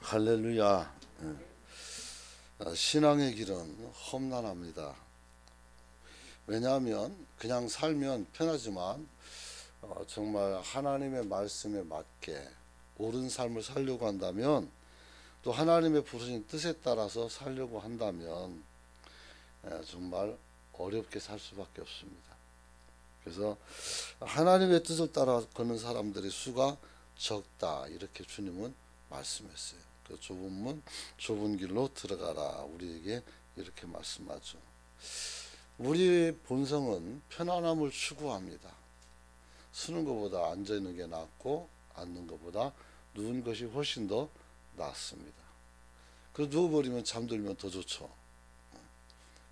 할렐루야. 신앙의 길은 험난합니다. 왜냐하면 그냥 살면 편하지만 정말 하나님의 말씀에 맞게 옳은 삶을 살려고 한다면, 또 하나님의 부르신 뜻에 따라서 살려고 한다면 정말 어렵게 살 수밖에 없습니다. 그래서 하나님의 뜻을 따라 걷는 사람들의 수가 적다, 이렇게 주님은 말씀했어요. 그 좁은 문, 좁은 길로 들어가라, 우리에게 이렇게 말씀하죠. 우리의 본성은 편안함을 추구합니다. 서는 것보다 앉아 있는 게 낫고, 앉는 것보다 누운 것이 훨씬 더 낫습니다. 그래서 누워버리면 잠들면 더 좋죠.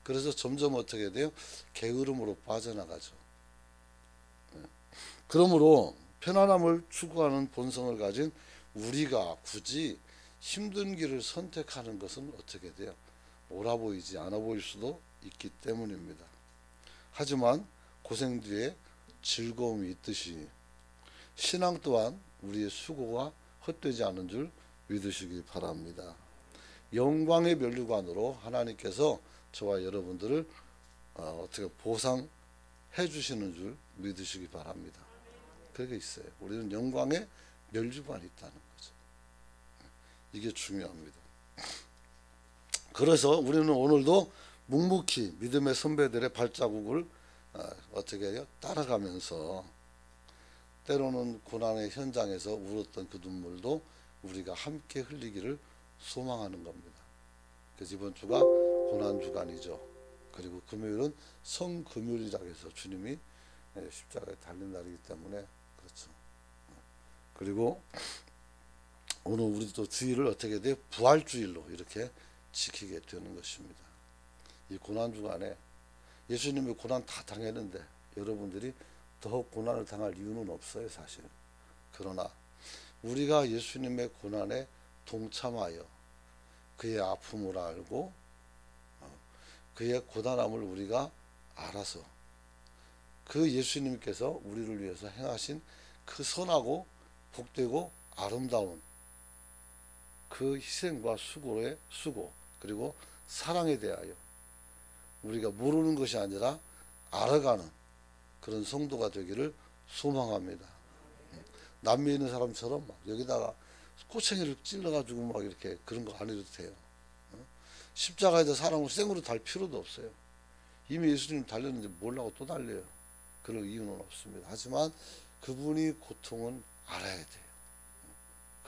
그래서 점점 어떻게 돼요? 게으름으로 빠져나가죠. 그러므로 편안함을 추구하는 본성을 가진 우리가 굳이 힘든 길을 선택하는 것은 어떻게 돼요? 옳아 보이지 않아 보일 수도 있기 때문입니다. 하지만 고생 뒤에 즐거움이 있듯이 신앙 또한 우리의 수고가 헛되지 않은 줄 믿으시기 바랍니다. 영광의 면류관으로 하나님께서 저와 여러분들을 어떻게 보상해 주시는 줄 믿으시기 바랍니다. 그게 있어요. 우리는 영광의 면류관이 있다는 거죠. 이게 중요합니다. 그래서 우리는 오늘도 묵묵히 믿음의 선배들의 발자국을 어떻게 해요? 따라가면서 때로는 고난의 현장에서 울었던 그 눈물도 우리가 함께 흘리기를 소망하는 겁니다. 그래서 이번 주가 고난 주간이죠. 그리고 금요일은 성금요일이라고 해서 주님이 십자가에 달린 날이기 때문에 그렇죠. 그리고 오늘 우리도 주일을 어떻게 돼요? 부활주일로 이렇게 지키게 되는 것입니다. 이 고난 주간에 예수님이 고난 다 당했는데 여러분들이 더 고난을 당할 이유는 없어요, 사실. 그러나 우리가 예수님의 고난에 동참하여 그의 아픔을 알고 그의 고단함을 우리가 알아서 그 예수님께서 우리를 위해서 행하신 그 선하고 복되고 아름다운 그 희생과 수고의 수고, 그리고 사랑에 대하여 우리가 모르는 것이 아니라 알아가는 그런 성도가 되기를 소망합니다. 남미에 있는 사람처럼 막 여기다가 꼬챙이를 찔러가지고 막 이렇게 그런 거 안 해도 돼요. 십자가에다 사람을 생으로 달 필요도 없어요. 이미 예수님 달렸는데 뭘라고 또 달려요. 그럴 이유는 없습니다. 하지만 그분이 고통은 알아야 돼요.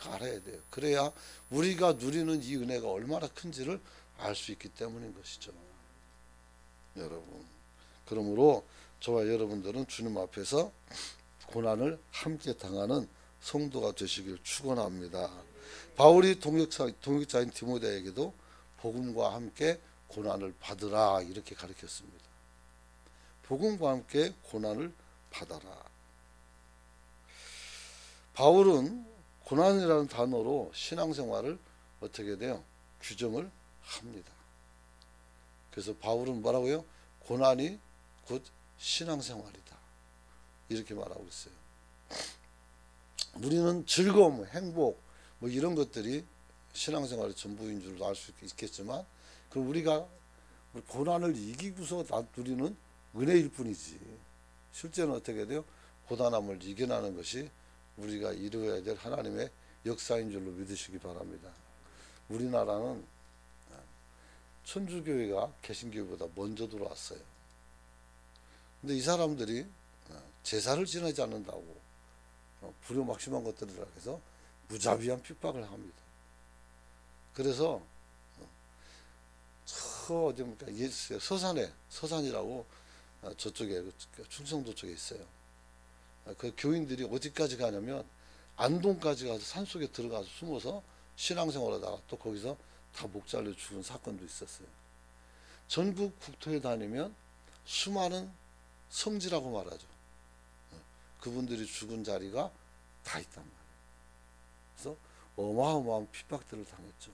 알아야 돼요. 그래야 우리가 누리는 이 은혜가 얼마나 큰지를 알 수 있기 때문인 것이죠. 여러분, 그러므로 저와 여러분들은 주님 앞에서 고난을 함께 당하는 성도가 되시길 축원합니다. 바울이 동역자인 디모데에게도 복음과 함께 고난을 받으라, 이렇게 가르쳤습니다. 복음과 함께 고난을 받아라. 바울은 고난이라는 단어로 신앙생활을 어떻게 돼요? 규정을 합니다. 그래서 바울은 뭐라고요? 고난이 곧 신앙생활이다, 이렇게 말하고 있어요. 우리는 즐거움, 행복 뭐 이런 것들이 신앙생활의 전부인 줄도 알 수 있겠지만, 그럼 우리가 고난을 이기고서 누리는 은혜일 뿐이지, 실제는 어떻게 돼요? 고단함을 이겨나는 것이 우리가 이루어야 될 하나님의 역사인 줄로 믿으시기 바랍니다. 우리나라는 천주교회가 개신교회보다 먼저 들어왔어요. 근데 이 사람들이 제사를 지내지 않는다고 불효막심한 것들이라 해서 무자비한 핍박을 합니다. 그래서 어디입니까? 서산이라고 저쪽에 충청도 쪽에 있어요. 그 교인들이 어디까지 가냐면 안동까지 가서 산속에 들어가서 숨어서 신앙생활하다가 또 거기서 다 목 잘려 죽은 사건도 있었어요. 전국 국토에 다니면 수많은 성지라고 말하죠. 그분들이 죽은 자리가 다 있단 말이에요. 그래서 어마어마한 핍박들을 당했죠.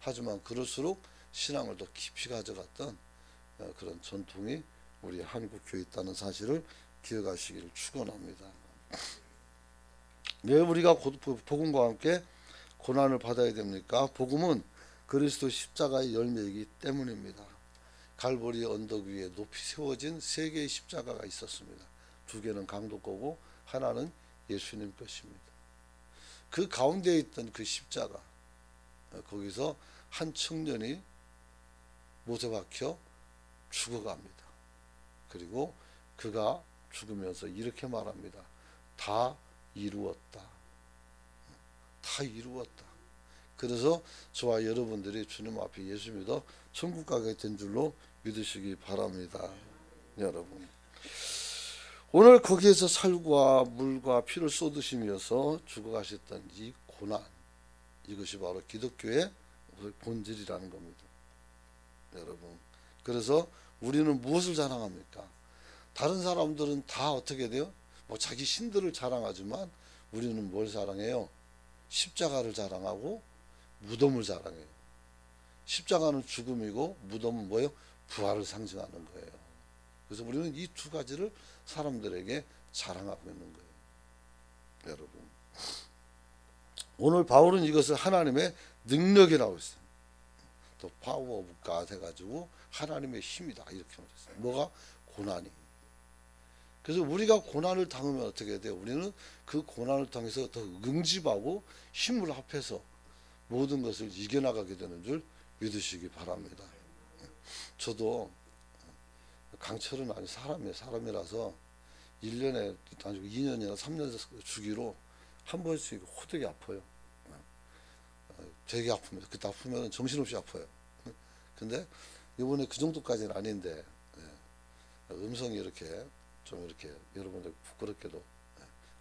하지만 그럴수록 신앙을 더 깊이 가져갔던 그런 전통이 우리 한국 교회에 있다는 사실을 기억하시기를 축원합니다. 왜 우리가 복음과 함께 고난을 받아야 됩니까? 복음은 그리스도 십자가의 열매이기 때문입니다. 갈보리 언덕 위에 높이 세워진 세 개의 십자가가 있었습니다. 두 개는 강도 거고 하나는 예수님 것입니다. 그 가운데에 있던 그 십자가, 거기서 한 청년이 못에 박혀 죽어갑니다. 그리고 그가 죽으면서 이렇게 말합니다. 다 이루었다. 다 이루었다. 그래서 저와 여러분들이 주님 앞에 예수 믿어 천국 가게 된 줄로 믿으시기 바랍니다. 여러분, 오늘 거기에서 살과 물과 피를 쏟으시면서 죽어가셨던 이 고난, 이것이 바로 기독교의 본질이라는 겁니다. 여러분, 그래서 우리는 무엇을 자랑합니까? 다른 사람들은 다 어떻게 돼요? 뭐 자기 신들을 자랑하지만 우리는 뭘 자랑해요? 십자가를 자랑하고 무덤을 자랑해요. 십자가는 죽음이고 무덤은 뭐예요? 부활을 상징하는 거예요. 그래서 우리는 이 두 가지를 사람들에게 자랑하고 있는 거예요. 여러분, 오늘 바울은 이것을 하나님의 능력이라고 했어요. 또 파워 오브 갓 해가지고 하나님의 힘이다 이렇게 말했어요. 뭐가? 고난이. 그래서 우리가 고난을 당하면 어떻게 돼요? 우리는 그 고난을 통해서 더 응집하고 힘을 합해서 모든 것을 이겨나가게 되는 줄 믿으시기 바랍니다. 저도 강철은 아니 사람이라서 1년에 아니고 2년이나 3년 주기로 한 번씩 호되게 아파요. 되게 아픕니다. 그때 아프면 정신없이 아파요. 근데 이번에 그 정도까지는 아닌데 음성이 이렇게 좀 이렇게 여러분들 부끄럽게도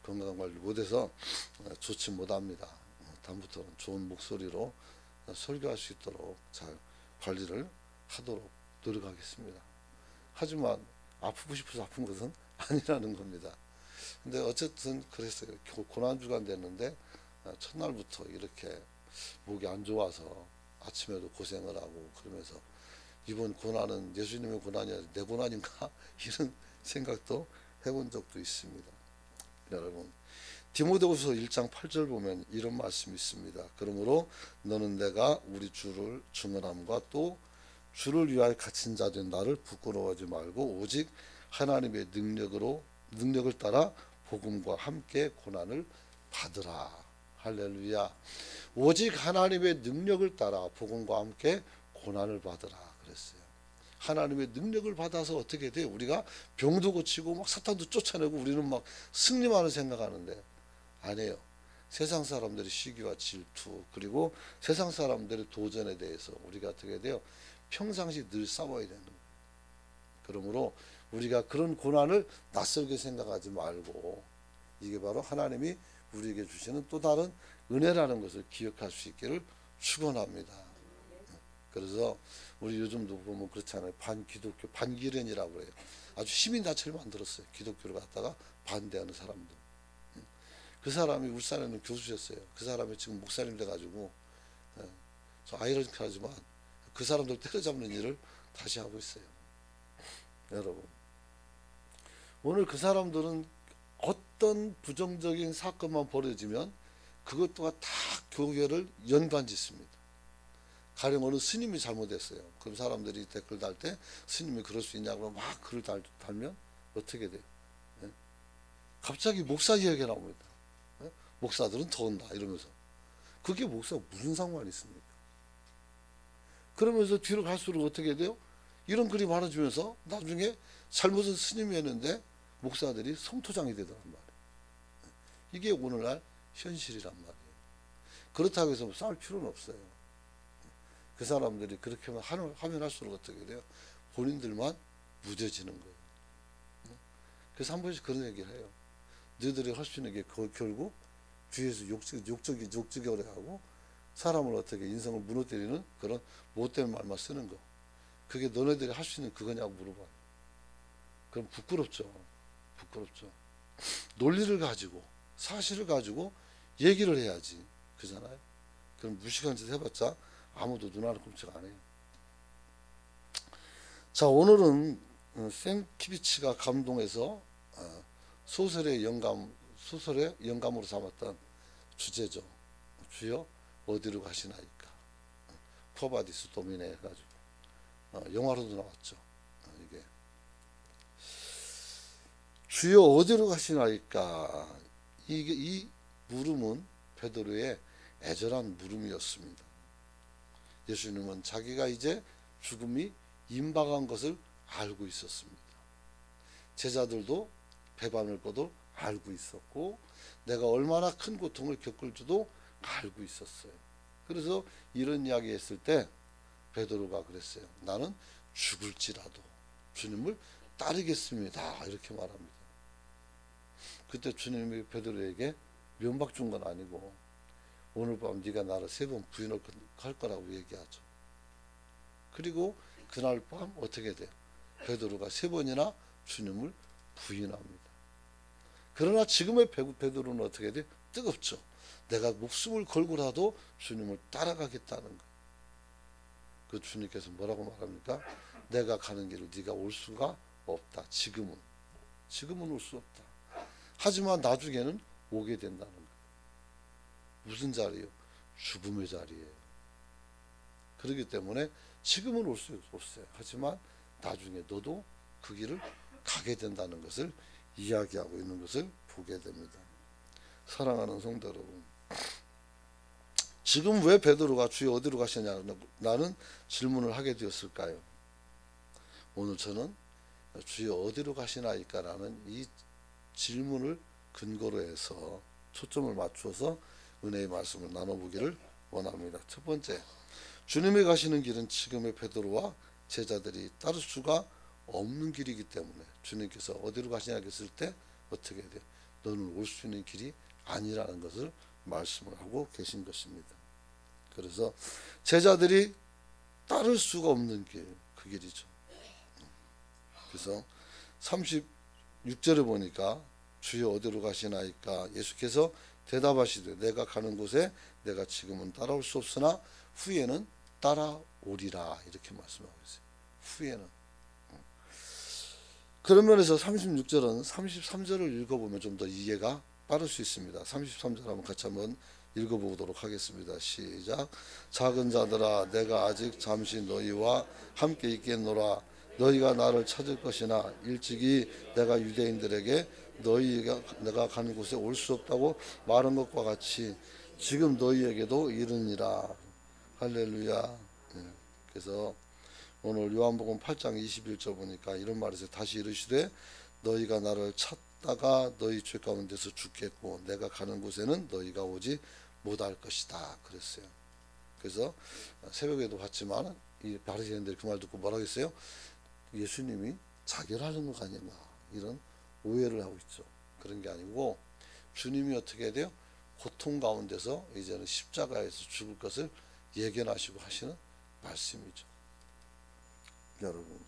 건강 관리 못해서 좋지 못합니다. 다음부터는 좋은 목소리로 설교할 수 있도록 잘 관리를 하도록 노력하겠습니다. 하지만 아프고 싶어서 아픈 것은 아니라는 겁니다. 근데 어쨌든 그랬어요. 고난주간 됐는데 첫날부터 이렇게 목이 안 좋아서 아침에도 고생을 하고 그러면서 이번 고난은 예수님의 고난이 아니라 내 고난인가? 이런 생각도 해본 적도 있습니다. 여러분, 디모데후서 1장 8절 보면 이런 말씀이 있습니다. 그러므로 너는 내가 우리 주를 증언함과 또 주를 위하여 갇힌 자 된 나를 부끄러워하지 말고 오직 하나님의 능력을 따라 복음과 함께 고난을 받으라. 할렐루야. 오직 하나님의 능력을 따라 복음과 함께 고난을 받으라 그랬어요. 하나님의 능력을 받아서 어떻게 돼? 우리가 병도 고치고 막 사탄도 쫓아내고 우리는 막 승리만을 생각하는데 아니에요. 세상 사람들의 시기와 질투 그리고 세상 사람들의 도전에 대해서 우리가 어떻게 돼요? 평상시 늘 싸워야 되는 거예요. 그러므로 우리가 그런 고난을 낯설게 생각하지 말고 이게 바로 하나님이 우리에게 주시는 또 다른 은혜라는 것을 기억할 수 있기를 축원합니다. 그래서 우리 요즘도 보면 그렇잖아요. 반기독교, 반기련이라고 그래요. 아주 시민단체를 만들었어요. 기독교를 갖다가 반대하는 사람들. 그 사람이 울산에 있는 교수였어요. 그 사람이 지금 목사님 돼가지고 저 아이러니하지만 그 사람들 때려잡는 일을 다시 하고 있어요. 여러분, 오늘 그 사람들은 어떤 부정적인 사건만 벌어지면 그것 또한 다 교회를 연관짓습니다. 가령 어느 스님이 잘못했어요. 그럼 사람들이 댓글 달 때 스님이 그럴 수 있냐고 막 글을 달면 어떻게 돼요? 갑자기 목사 이야기가 나옵니다. 목사들은 더 온다 이러면서 그게 목사가 무슨 상관이 있습니까? 그러면서 뒤로 갈수록 어떻게 돼요? 이런 글이 많아지면서 나중에 잘못은 스님이 했는데 목사들이 성토장이 되더란 말이에요. 이게 오늘날 현실이란 말이에요. 그렇다고 해서 싸울 필요는 없어요. 그 사람들이 그렇게 하면 할수록 어떻게 돼요? 본인들만 무뎌지는 거예요. 그래서 한 번씩 그런 얘기를 해요. 너희들이 할 수 있는 게 결국 뒤에서 욕적이어야 하고 사람을 어떻게 인성을 무너뜨리는 그런 못된 말만 쓰는 거. 그게 너네들이 할 수 있는 그거냐고 물어봐요. 그럼 부끄럽죠. 부끄럽죠. 논리를 가지고 사실을 가지고 얘기를 해야지. 그잖아요. 그럼 무식한 짓 해봤자 아무도 눈 하나 꼼짝 안 해요. 자, 오늘은 생키비치가 감동해서 소설의 영감으로 삼았던 주제죠. 주여 어디로 가시나이까. 쿠아바디스 도미네 해가지고 영화로도 나왔죠. 이게 주여 어디로 가시나이까. 이 물음은 베드로의 애절한 물음이었습니다. 예수님은 자기가 이제 죽음이 임박한 것을 알고 있었습니다. 제자들도 배반을 거도 알고 있었고 내가 얼마나 큰 고통을 겪을 줄도 알고 있었어요. 그래서 이런 이야기 했을 때 베드로가 그랬어요. 나는 죽을지라도 주님을 따르겠습니다. 이렇게 말합니다. 그때 주님이 베드로에게 면박 준 건 아니고 오늘 밤 네가 나를 3번 부인할 거라고 얘기하죠. 그리고 그날 밤 어떻게 돼요? 베드로가 3번이나 주님을 부인합니다. 그러나 지금의 베드로는 어떻게 돼요? 뜨겁죠. 내가 목숨을 걸고라도 주님을 따라가겠다는 거. 그 주님께서 뭐라고 말합니까? 내가 가는 길을 네가 올 수가 없다. 지금은 올 수 없다. 하지만 나중에는 오게 된다는 거. 무슨 자리요? 죽음의 자리예요. 그렇기 때문에 지금은 올 수 없어요. 하지만 나중에 너도 그 길을 가게 된다는 것을 이야기하고 있는 것을 보게 됩니다. 사랑하는 성도 여러분, 지금 왜 베드로가 주여 어디로 가시냐는 질문을 하게 되었을까요? 오늘 저는 주여 어디로 가시나이까라는 이 질문을 근거로 해서 초점을 맞추어서 은혜의 말씀을 나눠보기를 원합니다. 첫 번째, 주님이 가시는 길은 지금의 베드로와 제자들이 따를 수가 없는 길이기 때문에 주님께서 어디로 가시냐 했을 때 어떻게 돼요? 너는 올 수 있는 길이 아니라는 것을 말씀을 하고 계신 것입니다. 그래서 제자들이 따를 수가 없는 길, 그 길이죠. 그래서 36절에 보니까 주여 어디로 가시나이까. 예수께서 대답하시되 내가 가는 곳에 내가 지금은 따라올 수 없으나 후에는 따라오리라. 이렇게 말씀하고 있어요. 후에는. 그런 면에서 36절은 33절을 읽어보면 좀 더 이해가 빠를 수 있습니다. 33절 한번 같이 한번 읽어보도록 하겠습니다. 시작. 작은 자들아 내가 아직 잠시 너희와 함께 있겠노라. 너희가 나를 찾을 것이나 일찍이 내가 유대인들에게 너희가 내가 가는 곳에 올 수 없다고 말한 것과 같이 지금 너희에게도 이르니라. 할렐루야. 그래서 오늘 요한복음 8장 21절 보니까 이런 말이 있어요. 다시 이르시되 너희가 나를 찾다가 너희 죄 가운데서 죽겠고 내가 가는 곳에는 너희가 오지 못할 것이다. 그랬어요. 그래서 새벽에도 봤지만 이 바리새인들이 그 말 듣고 뭐라고 했어요? 예수님이 자결하는 거 아니냐 이런 오해를 하고 있죠. 그런 게 아니고 주님이 어떻게 해야 돼요? 고통 가운데서 이제는 십자가에서 죽을 것을 예견하시고 하시는 말씀이죠. 여러분,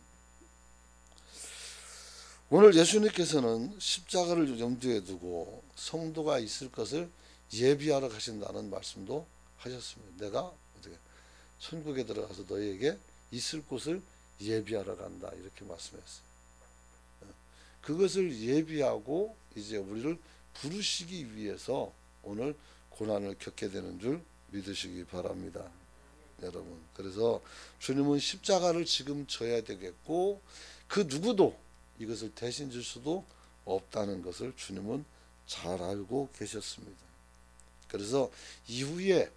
오늘 예수님께서는 십자가를 염두에 두고 성도가 있을 것을 예비하러 가신다는 말씀도 하셨습니다. 내가 어떻게 천국에 들어가서 너희에게 있을 곳을 예비하러 간다 이렇게 말씀했어요. 그것을 예비하고 이제 우리를 부르시기 위해서 오늘 고난을 겪게 되는 줄 믿으시기 바랍니다. 여러분, 그래서 주님은 십자가를 지금 져야 되겠고 그 누구도 이것을 대신 줄 수도 없다는 것을 주님은 잘 알고 계셨습니다. 그래서 이후에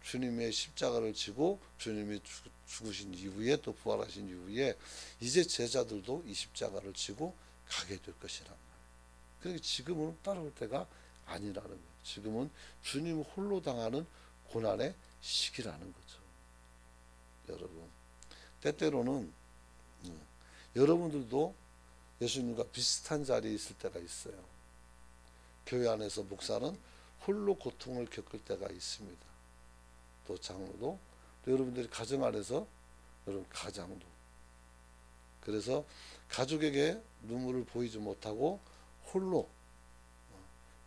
주님의 십자가를 지고 주님이 죽으신 이후에 또 부활하신 이후에 이제 제자들도 이 십자가를 지고 가게 될 것이란 말이에요. 그러니까 지금은 따라올 때가 아니라는 거예요. 지금은 주님 홀로 당하는 고난의 시기라는 거죠. 여러분, 때때로는 여러분들도 예수님과 비슷한 자리에 있을 때가 있어요. 교회 안에서 목사는 홀로 고통을 겪을 때가 있습니다. 또 장로도, 또 여러분들이 가정 안에서 여러분 가장도. 그래서 가족에게 눈물을 보이지 못하고 홀로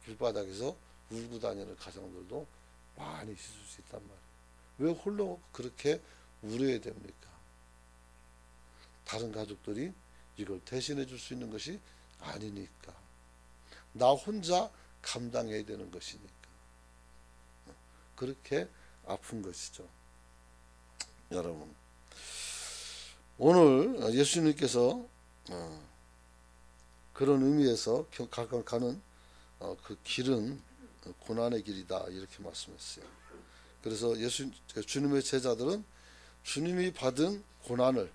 길바닥에서 울고 다니는 가정들도 많이 있을 수 있단 말이에요. 왜 홀로 그렇게 울어야 됩니까? 다른 가족들이 이걸 대신해 줄 수 있는 것이 아니니까. 나 혼자 감당해야 되는 것이니까. 그렇게 아픈 것이죠. 여러분, 오늘 예수님께서 그런 의미에서 가는 그 길은 고난의 길이다 이렇게 말씀했어요. 그래서 주님의 제자들은 주님이 받은 고난을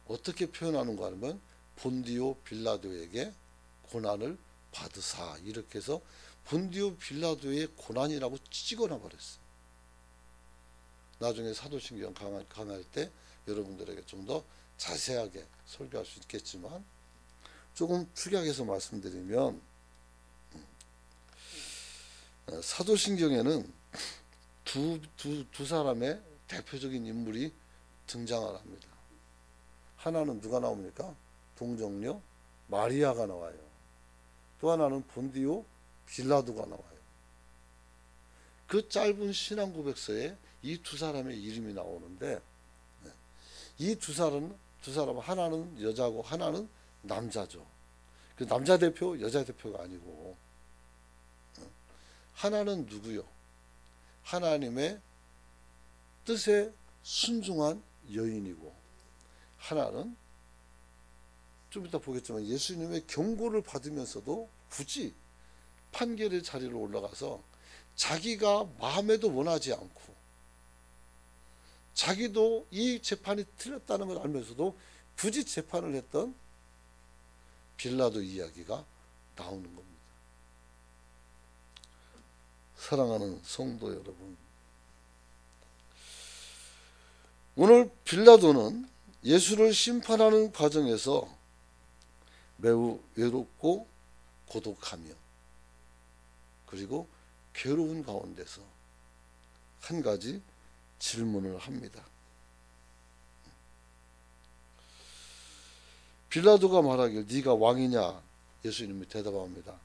어떻게 표현하는가 하면 본디오 빌라도에게 고난을 받으사 이렇게 해서 본디오 빌라도의 고난이라고 찍어놔 버렸어요. 나중에 사도신경 강할 때 여러분들에게 좀 더 자세하게 설교할 수 있겠지만 조금 축약해서 말씀드리면 사도신경에는 두 사람의 대표적인 인물이 등장을 합니다. 하나는 누가 나옵니까? 동정녀 마리아가 나와요. 또 하나는 본디오 빌라도가 나와요. 그 짧은 신앙 고백서에 이 두 사람의 이름이 나오는데 이 두 사람 하나는 여자고 하나는 남자죠. 그 남자 대표 여자 대표가 아니고 하나는 누구요? 하나님의 뜻에 순종한 여인이고 하나는 좀 이따 보겠지만 예수님의 경고를 받으면서도 굳이 판결의 자리로 올라가서 자기가 마음에도 원하지 않고 자기도 이 재판이 틀렸다는 걸 알면서도 굳이 재판을 했던 빌라도 이야기가 나오는 겁니다. 사랑하는 성도 여러분, 오늘 빌라도는 예수를 심판하는 과정에서 매우 외롭고 고독하며 그리고 괴로운 가운데서 한 가지 질문을 합니다. 빌라도가 말하길 네가 왕이냐? 예수님이 대답합니다.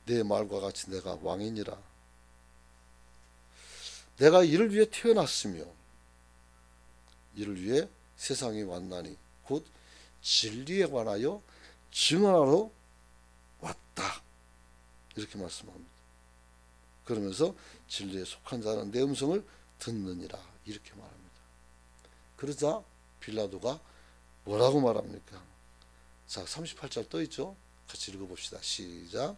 내 말과 같이 내가 왕이니라. 내가 이를 위해 태어났으며 이를 위해 세상에 왔나니 곧 진리에 관하여 증언하러 왔다. 이렇게 말씀합니다. 그러면서 진리에 속한 자는 내 음성을 듣느니라 이렇게 말합니다. 그러자 빌라도가 뭐라고 말합니까? 자, 38절 떠 있죠? 같이 읽어봅시다. 시작.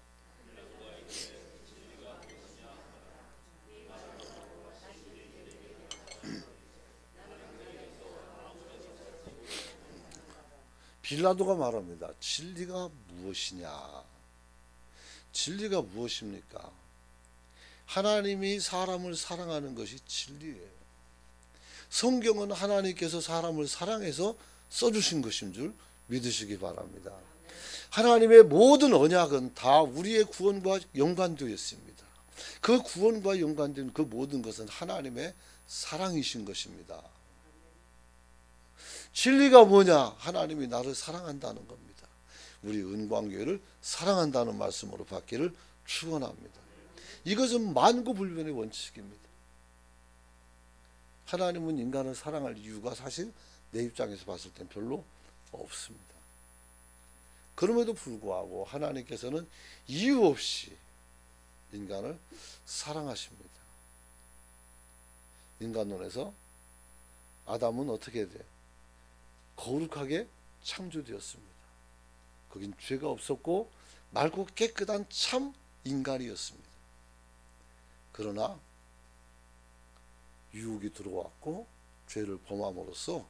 빌라도가 말합니다. 진리가 무엇이냐? 진리가 무엇입니까? 하나님이 사람을 사랑하는 것이 진리예요. 성경은 하나님께서 사람을 사랑해서 써주신 것인 줄 믿으시기 바랍니다. 하나님의 모든 언약은 다 우리의 구원과 연관되어 있습니다. 그 구원과 연관된 그 모든 것은 하나님의 사랑이신 것입니다. 진리가 뭐냐? 하나님이 나를 사랑한다는 겁니다. 우리 은광교회를 사랑한다는 말씀으로 받기를 축원합니다. 이것은 만고불변의 원칙입니다. 하나님은 인간을 사랑할 이유가 사실 내 입장에서 봤을 땐 별로 없습니다. 그럼에도 불구하고 하나님께서는 이유 없이 인간을 사랑하십니다. 인간론에서 아담은 어떻게 돼? 거룩하게 창조되었습니다. 거긴 죄가 없었고 맑고 깨끗한 참 인간이었습니다. 그러나 유혹이 들어왔고 죄를 범함으로써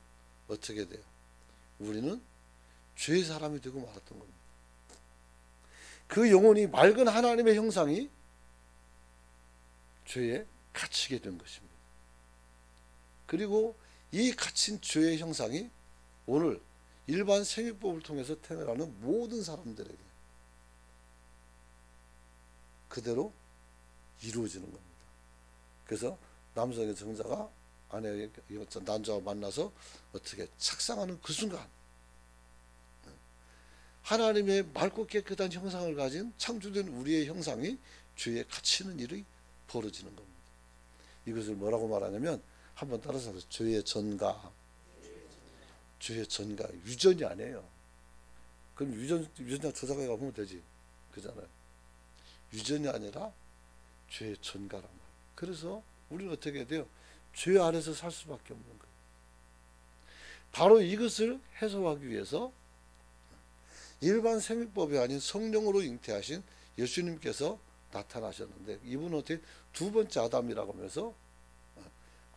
어떻게 돼요? 우리는 죄의 사람이 되고 말았던 겁니다. 그 영혼이 맑은 하나님의 형상이 죄에 갇히게 된 것입니다. 그리고 이 갇힌 죄의 형상이 오늘 일반 생육법을 통해서 태어나는 모든 사람들에게 그대로 이루어지는 겁니다. 그래서 남성의 정자가 아내의 남자와 만나서 어떻게 착상하는 그 순간 하나님의 맑고 깨끗한 형상을 가진 창조된 우리의 형상이 죄에 갇히는 일이 벌어지는 겁니다. 이것을 뭐라고 말하냐면 한번 따라서 죄의 전가. 죄의 전가. 유전이 아니에요. 그럼 유전자 조작해 가보면 되지. 그잖아요. 유전이 아니라 죄의 전가란 말이에요. 그래서 우리는 어떻게 해야 돼요? 죄 아래서 살 수밖에 없는 거예요. 바로 이것을 해소하기 위해서 일반 생명법이 아닌 성령으로 잉태하신 예수님께서 나타나셨는데, 이분은 어떻게 두 번째 아담이라고 하면서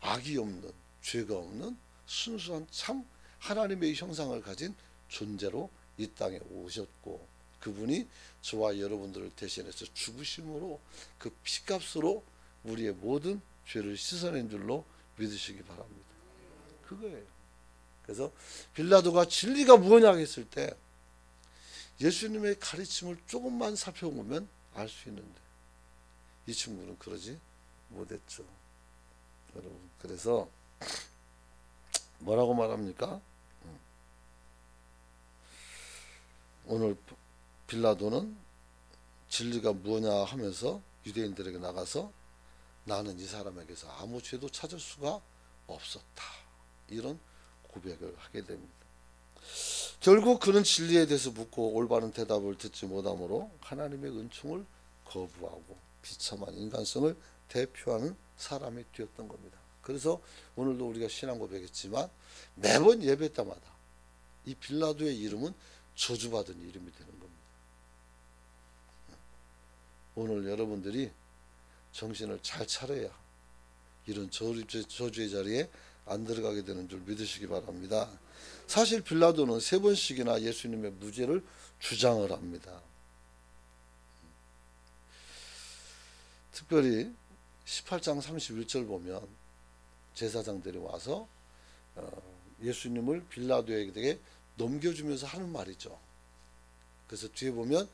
악이 없는, 죄가 없는 순수한 참 하나님의 형상을 가진 존재로 이 땅에 오셨고, 그분이 저와 여러분들을 대신해서 죽으심으로 그 피값으로 우리의 모든 죄를 씻어낸 줄로 믿으시기 바랍니다. 그거예요. 그래서 빌라도가 진리가 무엇냐 했을 때 예수님의 가르침을 조금만 살펴보면 알 수 있는데, 이 친구는 그러지 못했죠. 여러분, 그래서 뭐라고 말합니까? 오늘 빌라도는 진리가 뭐냐 하면서 유대인들에게 나가서 나는 이 사람에게서 아무 죄도 찾을 수가 없었다, 이런 고백을 하게 됩니다. 결국 그는 진리에 대해서 묻고 올바른 대답을 듣지 못하므로 하나님의 은총을 거부하고 비참한 인간성을 대표하는 사람이 되었던 겁니다. 그래서 오늘도 우리가 신앙 고백했지만 매번 예배 때마다 이 빌라도의 이름은 저주받은 이름이 되는 겁니다. 오늘 여러분들이 정신을 잘 차려야 이런 저주의 자리에 안 들어가게 되는 줄 믿으시기 바랍니다. 사실 빌라도는 3번씩이나 예수님의 무죄를 주장을 합니다. 특별히 18장 31절 보면 제사장들이 와서 예수님을 빌라도에게 넘겨주면서 하는 말이죠. 그래서 뒤에 보면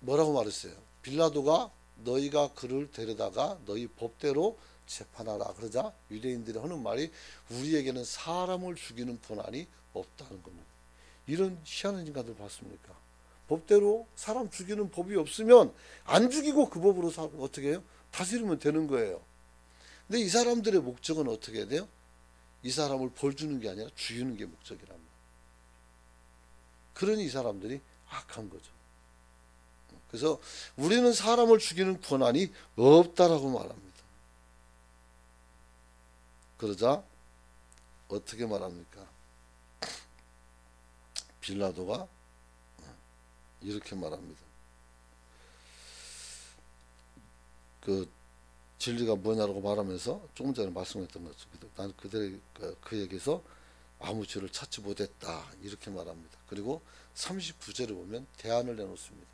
뭐라고 말했어요? 빌라도가 너희가 그를 데려다가 너희 법대로 재판하라 그러자 유대인들이 하는 말이 우리에게는 사람을 죽이는 권한이 없다는 겁니다. 이런 희한한 인간들 봤습니까? 법대로 사람 죽이는 법이 없으면 안 죽이고 그 법으로 어떻게 해요? 다스리면 되는 거예요. 근데 이 사람들의 목적은 어떻게 해야 돼요? 이 사람을 벌 주는 게 아니라 죽이는 게 목적이랍니다. 그러니 이 사람들이 악한 거죠. 그래서 우리는 사람을 죽이는 권한이 없다라고 말합니다. 그러자 어떻게 말합니까? 빌라도가 이렇게 말합니다. 그 진리가 뭐냐라고 말하면서 조금 전에 말씀했던 거죠. 난 그에게서 아무 죄를 찾지 못했다, 이렇게 말합니다. 그리고 39절에 보면 대안을 내놓습니다.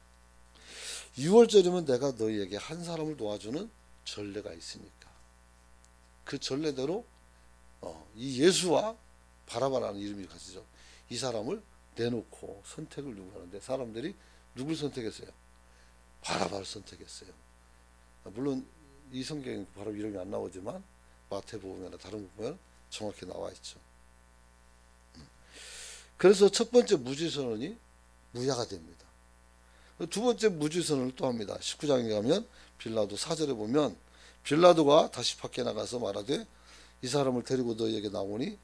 6월절이면 내가 너희에게 한 사람을 도와주는 전례가 있으니까 그 전례대로 이 예수와 바라바라는 이름이 가지죠. 이 사람을 내놓고 선택을 요구하는데 사람들이 누굴 선택했어요? 바라바를 선택했어요. 물론 이 성경에 바로 이름이 안 나오지만 마태복음이나 다른 거 보면 정확히 나와 있죠. 그래서 첫 번째 무죄선언이 무야가 됩니다. 두 번째 무죄선언을 또 합니다. 19장에 가면 빌라도 4절에 보면 빌라도가 다시 밖에 나가서 말하되 이 사람을 데리고 너희에게 나오니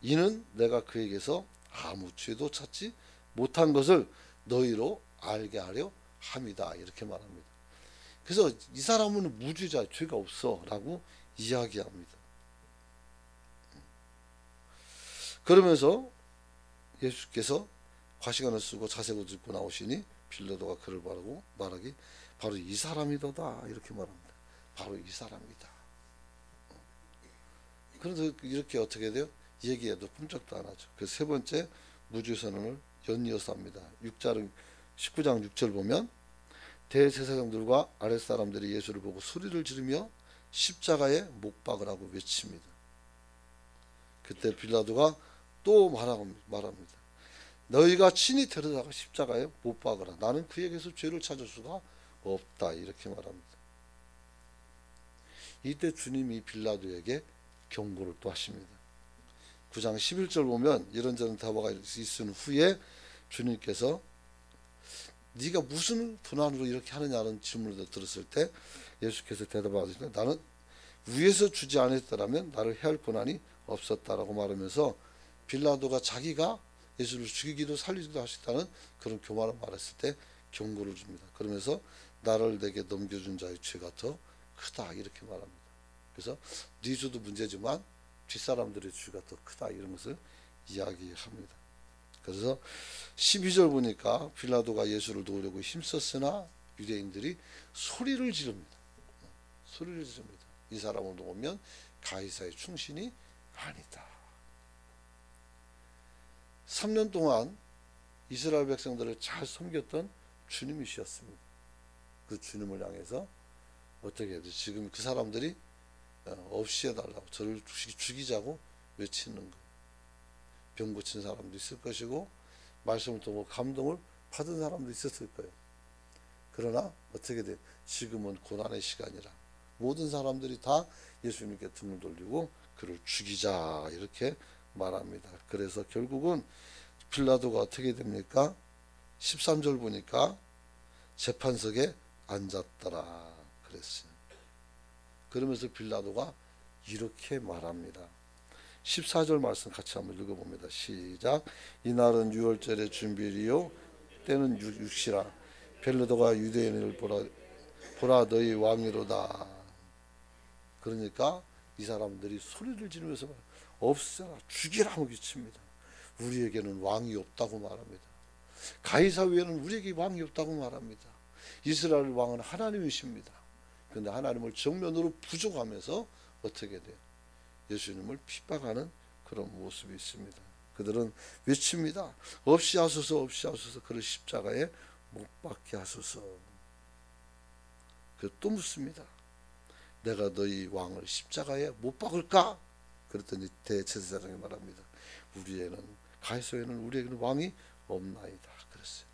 이는 내가 그에게서 아무 죄도 찾지 못한 것을 너희로 알게 하려 함이다, 이렇게 말합니다. 그래서 이 사람은 무죄자, 죄가 없어 라고 이야기합니다. 그러면서 예수께서 과시관을 쓰고 자색옷을 입고 나오시니 빌라도가 그를 바라고 말하기 바로 이 사람이도다, 이렇게 말합니다. 바로 이 사람이다. 그래서 이렇게 어떻게 돼요? 얘기해도 꿈쩍도 안 하죠. 그 세 번째 무죄선언을 연이어서 합니다. 19장 6절 보면 대제사장들과 아랫사람들이 예수를 보고 소리를 지르며 십자가에 못 박으라고 외칩니다. 그때 빌라도가 또 말합니다. 너희가 친히 데려다가 십자가에 못 박으라. 나는 그에게서 죄를 찾을 수가 없다, 이렇게 말합니다. 이때 주님이 빌라도에게 경고를 또 하십니다. 9장 11절 보면 이런저런 답화가 있은 후에 주님께서 네가 무슨 분한으로 이렇게 하느냐는 질문을 들었을 때 예수께서 대답하시되 나는 위에서 주지 않았더라면 나를 해할 권한이 없었다라고 말하면서 빌라도가 자기가 예수를 죽이기도 살리기도 하셨다는 그런 교만을 말했을 때 경고를 줍니다. 그러면서 나를 내게 넘겨준 자의 죄가 더 크다 이렇게 말합니다. 그래서 네 주도 문제지만 뒷사람들의 주가 더 크다 이런 것을 이야기합니다. 그래서 12절 보니까 빌라도가 예수를 놓으려고 힘썼으나 유대인들이 소리를 지릅니다. 소리를 지릅니다. 이 사람을 놓으면 가이사의 충신이 아니다. 3년 동안 이스라엘 백성들을 잘 섬겼던 주님이셨습니다. 그 주님을 향해서 어떻게 해야 돼? 지금 그 사람들이 없이 해달라고 저를 죽이자고 외치는 거예요. 병 고친 사람도 있을 것이고 말씀을 듣고 감동을 받은 사람도 있었을 거예요. 그러나 어떻게 돼? 지금은 고난의 시간이라 모든 사람들이 다 예수님께 등을 돌리고 그를 죽이자 이렇게 말합니다. 그래서 결국은 빌라도가 어떻게 됩니까? 13절 보니까 재판석에 앉았더라 그랬어요. 그러면서 빌라도가 이렇게 말합니다. 14절 말씀 같이 한번 읽어봅니다. 시작. 이날은 유월절의 준비일이요 때는 육시라. 빌라도가 유대인을 보라 너희 왕이로다. 그러니까 이 사람들이 소리를 지르면서 없애라 죽이라 외칩니다. 우리에게는 왕이 없다고 말합니다. 가이사 외에는 우리에게 왕이 없다고 말합니다. 이스라엘 왕은 하나님이십니다. 그런데 하나님을 정면으로 부족하면서 어떻게 돼요? 예수님을 핍박하는 그런 모습이 있습니다. 그들은 외칩니다. 없이 하소서 없이 하소서 그를 십자가에 못 박게 하소서. 또 묻습니다. 내가 너희 왕을 십자가에 못 박을까? 그랬더니 대제사장이 말합니다. 가이사에는 우리에게는 왕이 없나이다 그랬어요.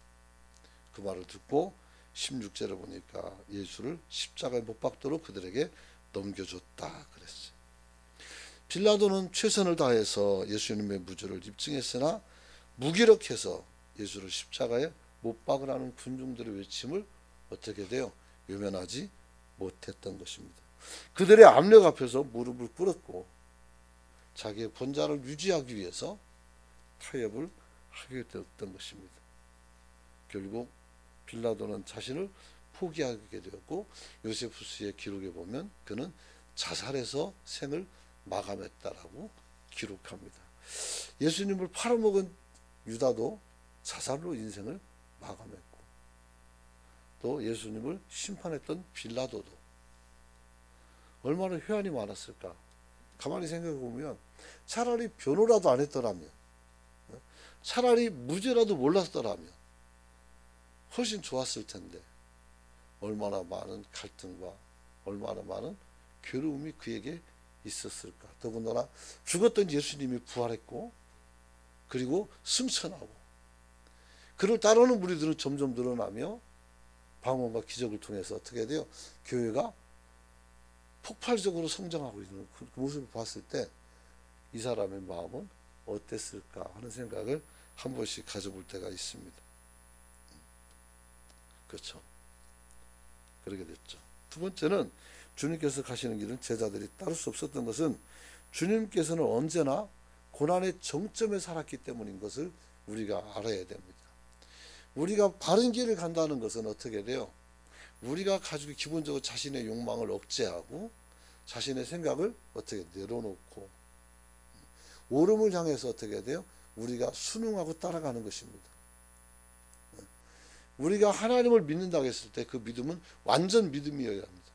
그 말을 듣고 16절에 보니까 예수를 십자가에 못 박도록 그들에게 넘겨줬다 그랬어요. 빌라도는 최선을 다해서 예수님의 무죄를 입증했으나 무기력해서 예수를 십자가에 못 박으라는 군중들의 외침을 어떻게 돼요? 외면하지 못했던 것입니다. 그들의 압력 앞에서 무릎을 꿇었고 자기의 권좌를 유지하기 위해서 타협을 하게 되었던 것입니다. 결국 빌라도는 자신을 포기하게 되었고 요세푸스의 기록에 보면 그는 자살해서 생을 마감했다라고 기록합니다. 예수님을 팔아먹은 유다도 자살로 인생을 마감했고 또 예수님을 심판했던 빌라도도 얼마나 회한이 많았을까. 가만히 생각해 보면 차라리 변호라도 안 했더라면 차라리 무죄라도 몰랐더라면 훨씬 좋았을 텐데 얼마나 많은 갈등과 얼마나 많은 괴로움이 그에게 있었을까. 더군다나 죽었던 예수님이 부활했고 그리고 승천하고 그를 따르는 무리들은 점점 늘어나며 방언과 기적을 통해서 어떻게 돼요? 교회가 폭발적으로 성장하고 있는 그 모습을 봤을 때 이 사람의 마음은 어땠을까 하는 생각을 한 번씩 가져볼 때가 있습니다. 그렇죠. 그러게 됐죠. 두 번째는 주님께서 가시는 길은 제자들이 따를 수 없었던 것은 주님께서는 언제나 고난의 정점에 살았기 때문인 것을 우리가 알아야 됩니다. 우리가 바른 길을 간다는 것은 어떻게 돼요? 우리가 가지고 기본적으로 자신의 욕망을 억제하고 자신의 생각을 어떻게 내려놓고 옳음을 향해서 어떻게 돼요? 우리가 순응하고 따라가는 것입니다. 우리가 하나님을 믿는다고 했을 때 그 믿음은 완전 믿음이어야 합니다.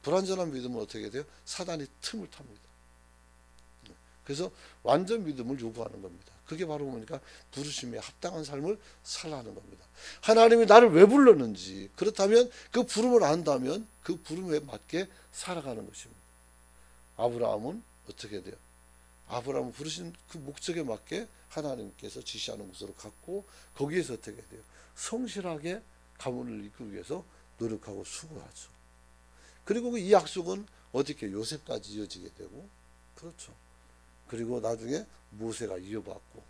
불완전한 믿음은 어떻게 돼요? 사단이 틈을 탑니다. 그래서 완전 믿음을 요구하는 겁니다. 그게 바로 뭡니까? 부르심에 합당한 삶을 살라는 겁니다. 하나님이 나를 왜 불렀는지, 그렇다면 그 부름을 안다면 그 부름에 맞게 살아가는 것입니다. 아브라함은 어떻게 돼요? 아브라함은 부르신 그 목적에 맞게 하나님께서 지시하는 곳으로 갔고 거기에서 어떻게 돼요? 성실하게 가문을 이끌기 위해서 노력하고 수고하죠. 그리고 이 약속은 어떻게 요셉까지 이어지게 되고 그렇죠. 그리고 나중에 모세가 이어받고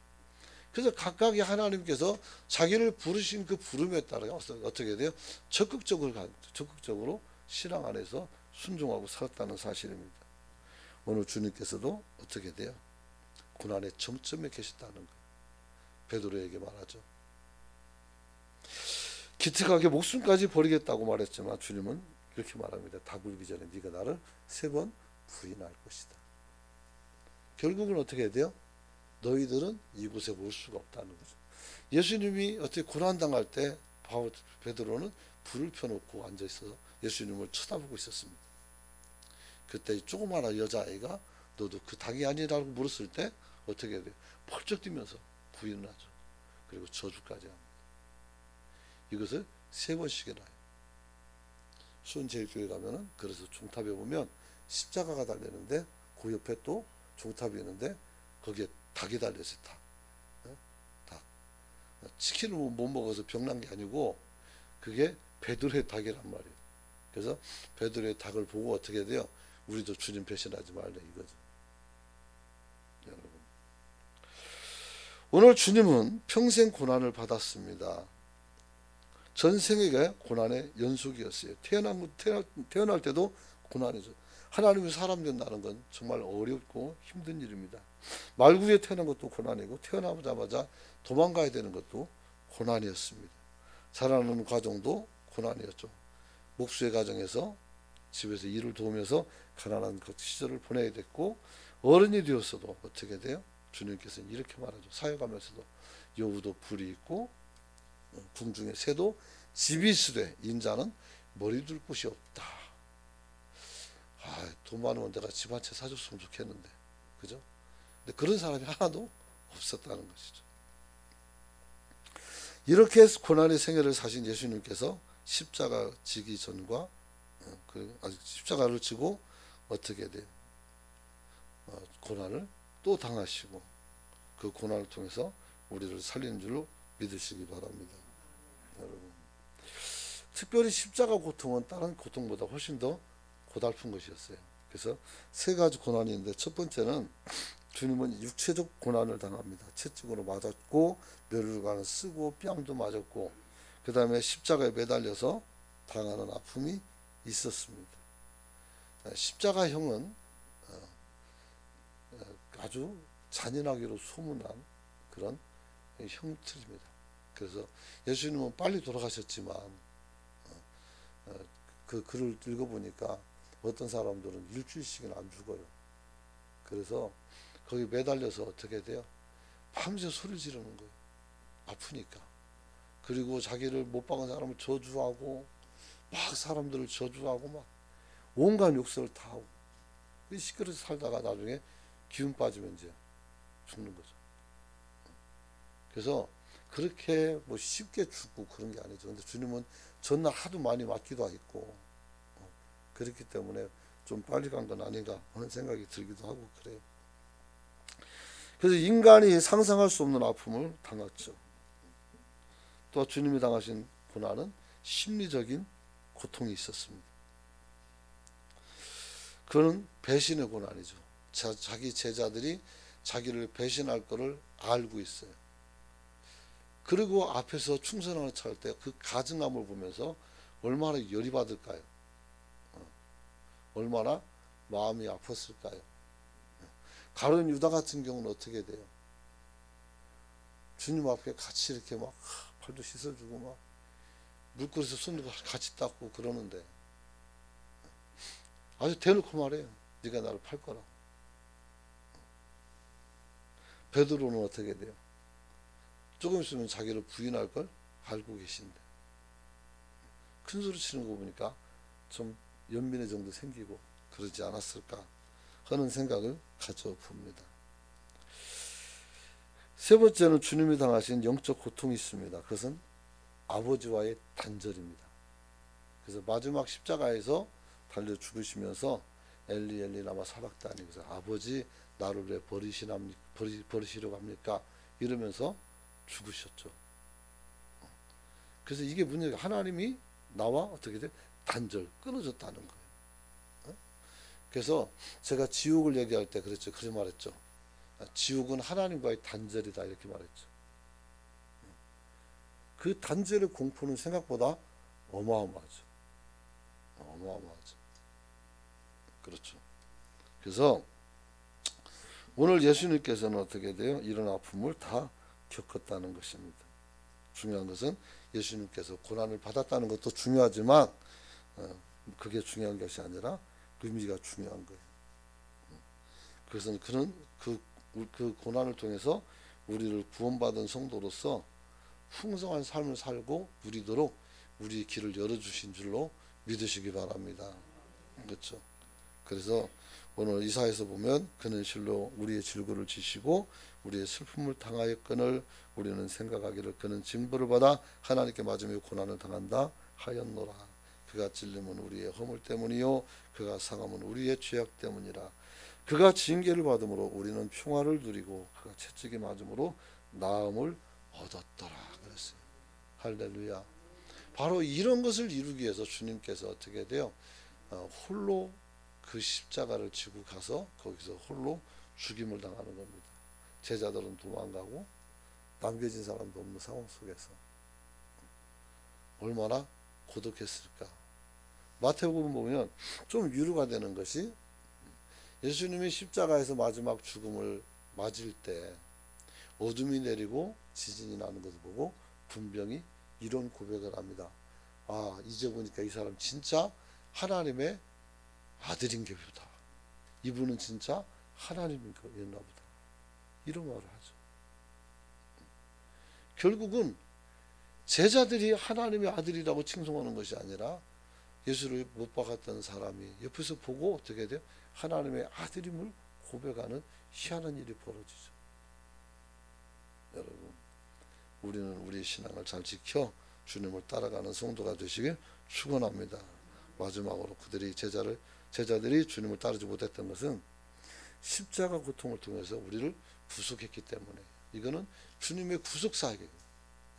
그래서 각각의 하나님께서 자기를 부르신 그 부름에 따라 어떻게 돼요? 적극적으로 신앙 안에서 순종하고 살았다는 사실입니다. 오늘 주님께서도 어떻게 돼요? 고난의 정점에 계셨다는 거예요. 베드로에게 말하죠. 기특하게 목숨까지 버리겠다고 말했지만 주님은 이렇게 말합니다. 닭 울기 전에 네가 나를 3번 부인할 것이다. 결국은 어떻게 해야 돼요? 너희들은 이곳에 올 수가 없다는 거죠. 예수님이 어떻게 고난당할 때 베드로는 불을 펴놓고 앉아있어서 예수님을 쳐다보고 있었습니다. 그때 조그마한 여자아이가 너도 그 닭이 아니라고 물었을 때 어떻게 해야 돼요? 펄쩍 뛰면서 부인을 하죠. 그리고 저주까지 합니다. 이것을 3번씩이나 해요. 수원제일교회 가면은 그래서 종탑에 보면 십자가가 달리는데 그 옆에 또 종탑이 있는데 거기에 닭이 달려있어요. 닭. 치킨을 못 먹어서 병난 게 아니고 그게 베드로의 닭이란 말이에요. 그래서 베드로의 닭을 보고 어떻게 돼요? 우리도 주님 배신하지 말래 이거죠. 여러분, 오늘 주님은 평생 고난을 받았습니다. 전생에게 고난의 연속이었어요. 태어날 때도 고난이죠. 하나님이 사람 된다는 건 정말 어렵고 힘든 일입니다. 말구에 태어난 것도 고난이고 태어나자마자 도망가야 되는 것도 고난이었습니다. 자라는 과정도 고난이었죠. 목수의 가정에서 집에서 일을 도우면서 가난한 그 시절을 보내야 됐고, 어른이 되었어도 어떻게 돼요? 주님께서는 이렇게 말하죠. 사역하면서도 여우도 불이 있고 궁중의 새도 집이 있으되 인자는 머리 둘 곳이 없다. 돈 많으면 내가 집 한 채 사줬으면 좋겠는데, 그죠? 근데 그런 사람이 하나도 없었다는 것이죠. 이렇게 고난의 생애를 사신 예수님께서 십자가 지기 전과 십자가를 지고 어떻게 돼요? 고난을 또 당하시고 그 고난을 통해서 우리를 살리는 줄로 믿으시기 바랍니다. 여러분, 특별히 십자가 고통은 다른 고통보다 훨씬 더 고달픈 것이었어요. 그래서 3가지 고난이 있는데, 첫 번째는 주님은 육체적 고난을 당합니다. 채찍으로 맞았고 멸류관을 쓰고 뺨도 맞았고, 그 다음에 십자가에 매달려서 당하는 아픔이 있었습니다. 십자가형은 아주 잔인하기로 소문난 그런 형틀입니다. 그래서 예수님은 빨리 돌아가셨지만 그 글을 읽어보니까 어떤 사람들은 일주일씩은 안 죽어요. 그래서 거기 매달려서 어떻게 돼요? 밤새 소리 지르는 거예요. 아프니까. 그리고 자기를 못 박은 사람을 저주하고 막 사람들을 저주하고 막 온갖 욕설을 다 하고 시끄러져 살다가 나중에 기운 빠지면 이제 죽는 거죠. 그래서 그렇게 뭐 쉽게 죽고 그런 게 아니죠. 근데 주님은 전날 하도 많이 맞기도 했고 그렇기 때문에 좀 빨리 간 건 아닌가 하는 생각이 들기도 하고 그래요. 그래서 인간이 상상할 수 없는 아픔을 당했죠. 또 주님이 당하신 고난은 심리적인 고통이 있었습니다. 그는 배신의 고난이죠. 자기 제자들이 자기를 배신할 것을 알고 있어요. 그리고 앞에서 충성을 찾을 때 그 가증함을 보면서 얼마나 열이 받을까요? 얼마나 마음이 아팠을까요? 가룟 유다 같은 경우는 어떻게 돼요? 주님 앞에 같이 이렇게 막 팔도 씻어주고 막 물그릇에 손도 같이 닦고 그러는데 아주 대놓고 말해요. 네가 나를 팔 거라고. 베드로는 어떻게 돼요? 조금 있으면 자기를 부인할 걸 알고 계신데 큰 소리 치는 거 보니까 좀 연민의 정도 생기고 그러지 않았을까 하는 생각을 가져봅니다. 3번째는 주님이 당하신 영적 고통이 있습니다. 그것은 아버지와의 단절입니다. 그래서 마지막 십자가에서 달려 죽으시면서 엘리 엘리 라마 사박다니, 그래서 아버지 나를 왜 버리시려고 합니까? 이러면서 죽으셨죠. 그래서 이게 문제가 하나님이 나와 어떻게 돼? 단절, 끊어졌다는 거예요. 그래서 제가 지옥을 얘기할 때 그랬죠. 그렇게 말했죠. 지옥은 하나님과의 단절이다 이렇게 말했죠. 그 단절의 공포는 생각보다 어마어마하죠. 어마어마하죠. 그렇죠. 그래서 오늘 예수님께서는 어떻게 돼요? 이런 아픔을 다 겪었다는 것입니다. 중요한 것은 예수님께서 고난을 받았다는 것도 중요하지만 그게 중요한 것이 아니라 의미가 중요한 거예요. 그래서 그는 그 고난을 통해서 우리를 구원받은 성도로서 풍성한 삶을 살고 누리도록 우리 길을 열어주신 줄로 믿으시기 바랍니다. 그렇죠. 그래서 오늘 이사에서 보면 그는 실로 우리의 질고를 지시고 우리의 슬픔을 당하였거늘 우리는 생각하기를 그는 징벌을 받아 하나님께 맞으며 고난을 당한다 하였노라. 그가 찔림은 우리의 허물 때문이요 그가 상함은 우리의 죄악 때문이라. 그가 징계를 받음으로 우리는 평화를 누리고 그가 채찍에 맞음으로 나음을 얻었더라 그랬어요. 할렐루야. 바로 이런 것을 이루기 위해서 주님께서 어떻게 돼요? 홀로 그 십자가를 지고 가서 거기서 홀로 죽임을 당하는 겁니다. 제자들은 도망가고 남겨진 사람도 없는 상황 속에서 얼마나 고독했을까. 마태복음 보면 좀 위로가 되는 것이 예수님이 십자가에서 마지막 죽음을 맞을 때 어둠이 내리고 지진이 나는 것을 보고 분명히 이런 고백을 합니다. 아, 이제 보니까 이 사람 진짜 하나님의 아들인가 보다. 이분은 진짜 하나님인가 보다. 이런 말을 하죠. 결국은 제자들이 하나님의 아들이라고 칭송하는 것이 아니라 예수를 못 박았던 사람이 옆에서 보고 어떻게 돼요? 하나님의 아들임을 고백하는 희한한 일이 벌어지죠. 여러분, 우리는 우리의 신앙을 잘 지켜 주님을 따라가는 성도가 되시길 축원합니다. 마지막으로 제자들이 주님을 따르지 못했던 것은 십자가 고통을 통해서 우리를 구속했기 때문에, 이거는 주님의 구속 사역이에요.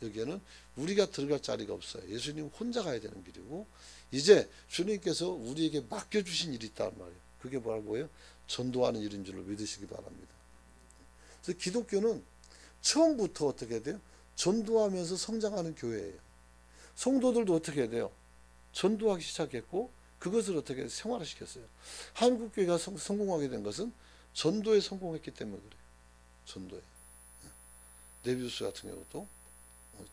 여기에는 우리가 들어갈 자리가 없어요. 예수님 혼자 가야 되는 길이고, 이제 주님께서 우리에게 맡겨주신 일이 있단 말이에요. 그게 뭐라고요? 전도하는 일인 줄로 믿으시기 바랍니다. 그래서 기독교는 처음부터 어떻게 돼요? 전도하면서 성장하는 교회예요. 성도들도 어떻게 해야 돼요? 전도하기 시작했고 그것을 어떻게 생활화시켰어요. 한국교회가 성공하게 된 것은 전도에 성공했기 때문에 그래요. 전도에. 네비우스 같은 경우도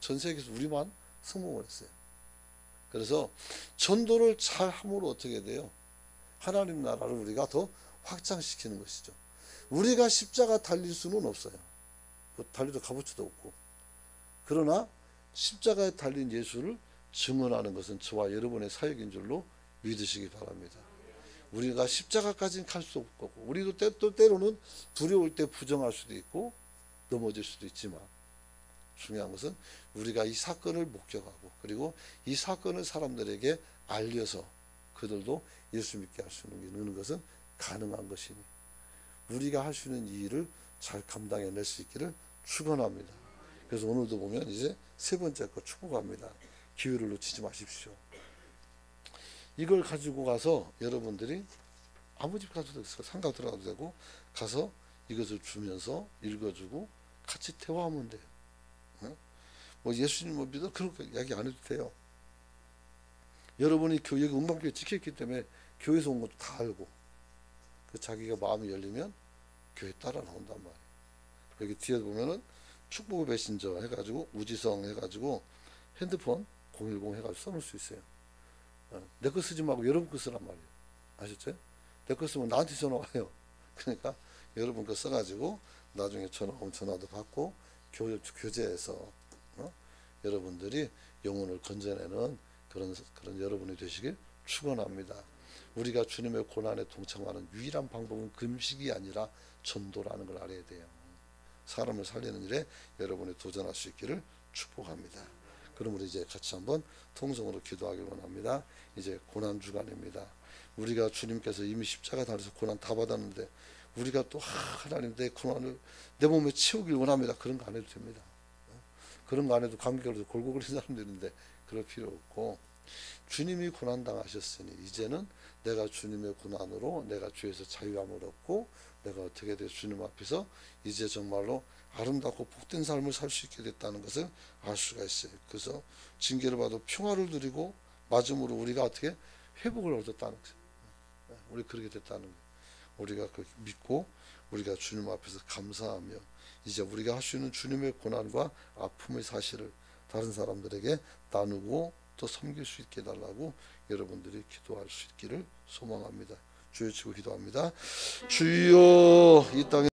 전 세계에서 우리만 성공을 했어요. 그래서 전도를 잘 함으로 어떻게 돼요? 하나님 나라를 우리가 더 확장시키는 것이죠. 우리가 십자가 달릴 수는 없어요. 달리도 값어치도 없고. 그러나 십자가에 달린 예수를 증언하는 것은 저와 여러분의 사역인 줄로 믿으시기 바랍니다. 우리가 십자가까지는 갈 수 없고, 우리도 때로는 두려울 때 부정할 수도 있고 넘어질 수도 있지만, 중요한 것은 우리가 이 사건을 목격하고 그리고 이 사건을 사람들에게 알려서 그들도 예수 믿게 할 수 있는 것은 가능한 것이니 우리가 할 수 있는 이 일을 잘 감당해낼 수 있기를 축원합니다. 그래서 오늘도 보면 이제 세 번째 거 축복합니다. 기회를 놓치지 마십시오. 이걸 가지고 가서 여러분들이 아무 집 가도 되고 상가 들어가도 되고 가서 이것을 주면서 읽어주고 같이 대화하면 돼요. 뭐 예수님 뭐 믿어 그런 거 이야기 안 해도 돼요. 여러분이 여기 음방교회 찍혔기 때문에 교회에서 온 것도 다 알고, 그 자기가 마음이 열리면 교회 따라 나온단 말이에요. 여기 뒤에 보면은 축복의 메신저 해가지고 우지성 해가지고 핸드폰 010 해가지고 써놓을 수 있어요. 내 거 쓰지 말고 여러분 거 쓰란 말이에요. 아셨죠? 내 거 쓰면 나한테 전화 와요. 그러니까 여러분 거 써가지고 나중에 전화 오면 전화도 받고 교제해서 여러분들이 영혼을 건져내는 그런 여러분이 되시길 축원합니다. 우리가 주님의 고난에 동참하는 유일한 방법은 금식이 아니라 전도라는 걸 알아야 돼요. 사람을 살리는 일에 여러분이 도전할 수 있기를 축복합니다. 그럼 우리 이제 같이 한번 통성으로 기도하길 원합니다. 이제 고난 주간입니다. 우리가 주님께서 이미 십자가 달려서 고난 다 받았는데 우리가 또 하나님 내 고난을 내 몸에 채우길 원합니다. 그런 거 안 해도 됩니다. 그런 거 안 해도 감기 걸려서 골고루 사람들인데 그럴 필요 없고, 주님이 고난 당하셨으니 이제는 내가 주님의 고난으로 내가 죄에서 자유함을 얻고 내가 어떻게 돼 주님 앞에서 이제 정말로 아름답고 복된 삶을 살 수 있게 됐다는 것을 알 수가 있어요. 그래서 징계를 받아 평화를 누리고 맞음으로 우리가 어떻게 회복을 얻었다는 거죠. 우리 그렇게 됐다는 거예요. 우리가 그 믿고 우리가 주님 앞에서 감사하며 이제 우리가 할 수 있는 주님의 고난과 아픔의 사실을 다른 사람들에게 나누고 더 섬길 수 있게 해달라고 여러분들이 기도할 수 있기를 소망합니다. 주여 치고 기도합니다. 주여 이 땅에